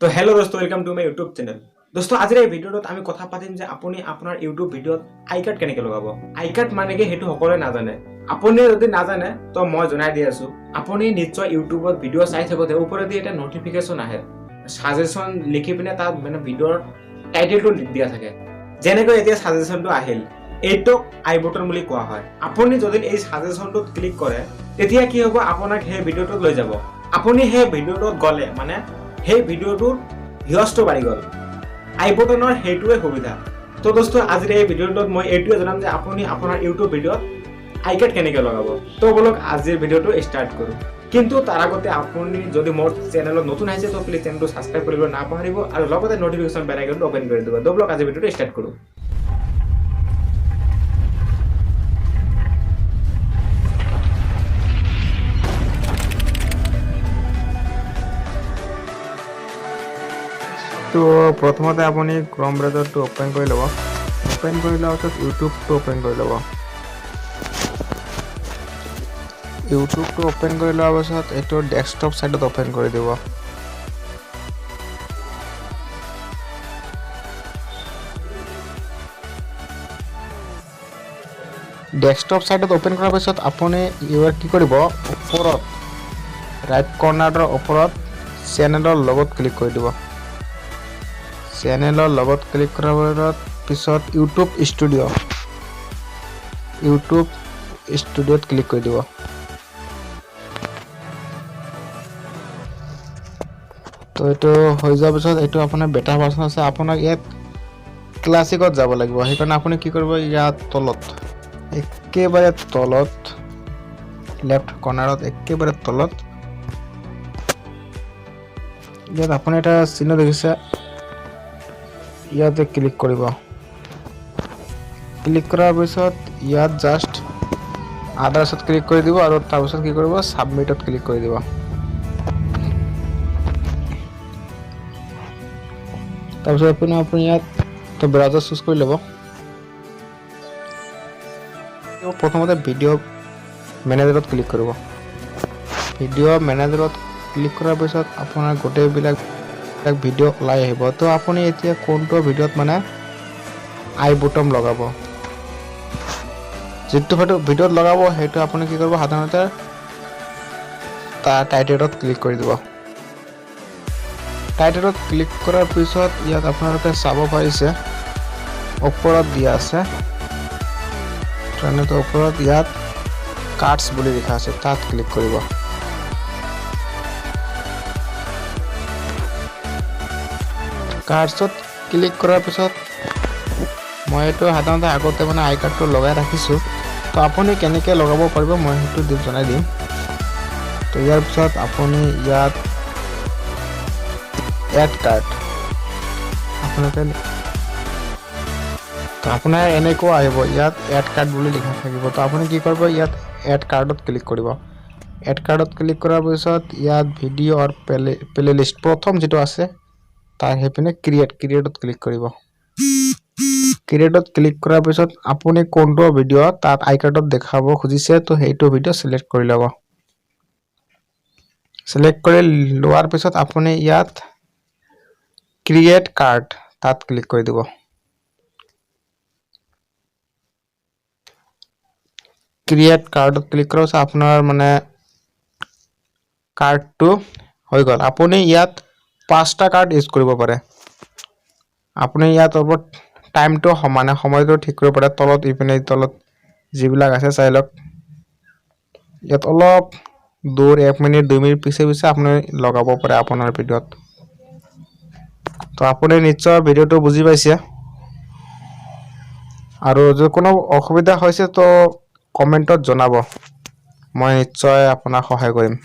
तो हेलो दोस्तों, welcome to my YouTube channel. दोस्तों आज এই ভিডিওত আমি কথা পাতিম যে আপুনি আপোনাৰ ইউটিউব ভিডিওত আই কাৰ্ড কেনেকৈ লগাব। আই কাৰ্ড মানে কি হেতু সকলোৱে নাজানে। আপুনি যদি নাজানে তো মই জনাই দি আছো। আপুনি নিশ্চয় ইউটিউবত ভিডিও চাই থাকোতে ওপৰেদি এটা নোটিফিকেশন আহে, সাজেশন লিখি পিনে তাত মানে ভিডিওৰ টাইটেলটো দিয়া থাকে। যেনেকৈ এতিয়া সাজেশনটো আহিল, এইটোক আই বটন বুলি কোৱা হয়। আপুনি যদি এই সাজেশনটোত ক্লিক কৰে তেতিয়া কি হ'ব, আপোনাক সেই ভিডিওটোত লৈ যাব। আপুনি সেই ভিডিওটোত গলে মানে সেই ভিডিওটোৰ ভিউজটো বাঢ়ি গ'ল। আই বটনৰ হেতুৱে সুবিধা। তো দোস্তো আজিৰ এই ভিডিওটোত মই এইটোৱে জনাম যে আপুনি আপোনাৰ ইউটিউব ভিডিওত আই কাৰ্ড কেনেকৈ লগাব। তো বলক আজিৰ ভিডিওটো ষ্টাৰ্ট কৰো। কিন্তু তাৰ আগতে আপুনি যদি মোৰ চেনেলত নতুন আহিছে তো প্লিজ চেনেলটো সাবস্ক্ৰাইব কৰিব নাপাহৰিব আৰু লগতে নোটিফিকেশন বেল আইকনটো ওপেন কৰি দিব। তো বলক আজিৰ ভিডিওটো ষ্টাৰ্ট কৰো। तो प्रथमते अपनी क्रोम ब्राउजार तो ओपन कर लब। ओपन कर यूट्यूब तो ओपन कर लब। यूट्यूब तो ओपन कर लोৱাৰ পাছত এইটো ডেস্কটপ সাইডত ওপেন কৰি দিব। ডেস্কটপ সাইডত ওপেন কৰাৰ পাছত আপুনি ইয়াৰ কি কৰিব, ওপৰত ৰাইট কৰ্নাৰৰ ওপৰত চেনেলৰ লগত ক্লিক কৰি দিব। চেনেলৰ লগত ক্লিক কৰাৰ পিছত ইউটিউব ষ্টুডিঅ'ত ক্লিক কৰি দিব। তো এইটো হৈ যোৱাৰ পিছত এইটো আপোনাৰ বেটা ভাৰ্চন আছে, আপোনাক ইয়াত ক্লাছিকত যাব লাগিব। সেইকাৰণে আপুনি কি কৰিব, ইয়াত তলত একেবাৰে তলত লেফ্ট কৰ্নাৰত একেবাৰে তলত ইয়াত আপুনি এটা চিহ্ন দেখিছে, ইয়াতে ক্লিক কৰিব। ক্লিক কৰাৰ পিছত ইয়াত জাষ্ট আদাৰ্ছত ক্লিক কৰি দিব আৰু তাৰপিছত কি কৰিব, সাবমিটত ক্লিক কৰি দিব। তাৰপিছত আপুনি ইয়াত তো ব্ৰাউজাৰ চুজ কৰি ল'ব। প্ৰথমতে ভিডিঅ' মেনেজাৰত ক্লিক কৰিব। ভিডিঅ' মেনেজাৰত ক্লিক কৰাৰ পিছত আপোনাৰ গোটেইবিলাক ভিডিঅ' ওলাই আহিব। তো আপুনি এতিয়া কোনটো ভিডিঅ'ত মানে আই বটন লগাব, যিটো ভিডিঅ'ত লগাব সেইটো আপুনি কি কৰিব, সাধাৰণতে তাৰ টাইটেলত ক্লিক কৰি দিব। টাইটেলত ক্লিক কৰাৰ পিছত ইয়াত আপোনালোকে চাব পাৰিছে ওপৰত দিয়া আছে, ওপৰত ইয়াত কাৰ্ডছ বুলি লিখা আছে, তাত ক্লিক কৰিব। কাৰ্ডছত ক্লিক কৰাৰ পিছত মই এইটো সাধাৰণতে আগতে মানে আই কাৰ্ডটো লগাই ৰাখিছোঁ। তো আপুনি কেনেকৈ লগাব পাৰিব মই সেইটো জনাই দিম। তো ইয়াৰ পিছত আপুনি ইয়াত এড কাৰ্ড আপোনাৰ এনেকুৱা আহিব, ইয়াত এড কাৰ্ড বুলি লিখা থাকিব। তো আপুনি কি কৰিব, ইয়াত এড কাৰ্ডত ক্লিক কৰিব। এড কাৰ্ডত ক্লিক কৰাৰ পিছত ইয়াত ভিডিঅ' আৰু প্লে লিষ্ট প্ৰথম যিটো আছে তাৰ সেইপিনে ক্ৰিয়েটত ক্লিক কৰিব। ক্ৰিয়েটত ক্লিক কৰাৰ পিছত আপুনি কোনটো ভিডিঅ' তাত আই কাৰ্ডত দেখাব খুজিছে তো সেইটো ভিডিঅ' সিলেক্ট কৰি ল'ব। সিলেক্ট কৰি লোৱাৰ পিছত আপুনি ইয়াত ক্ৰিয়েট কাৰ্ড তাত ক্লিক কৰি দিব। ক্ৰিয়েট কাৰ্ডত ক্লিক কৰাৰ পিছত আপোনাৰ মানে কাৰ্ডটো হৈ গ'ল। আপুনি ইয়াত 5টা কাৰ্ড ইউজ কৰিব পাৰে। আপুনি ইয়াত ওপৰত টাইমটো সময়টো ঠিক কৰিব পাৰে। তলত ইপিনে তলত যিবিলাক আছে চাই লওক। ইয়াত অলপ দূৰ 1 মিনিট 2 মিনিট পিছে আপুনি লগাব পাৰে আপোনাৰ ভিডিঅ'ত। তো আপুনি নিশ্চয় ভিডিঅ'টো বুজি পাইছে আৰু যদি কোনো অসুবিধা হৈছে তো কমেণ্টত জনাব, মই নিশ্চয় আপোনাক সহায় কৰিম।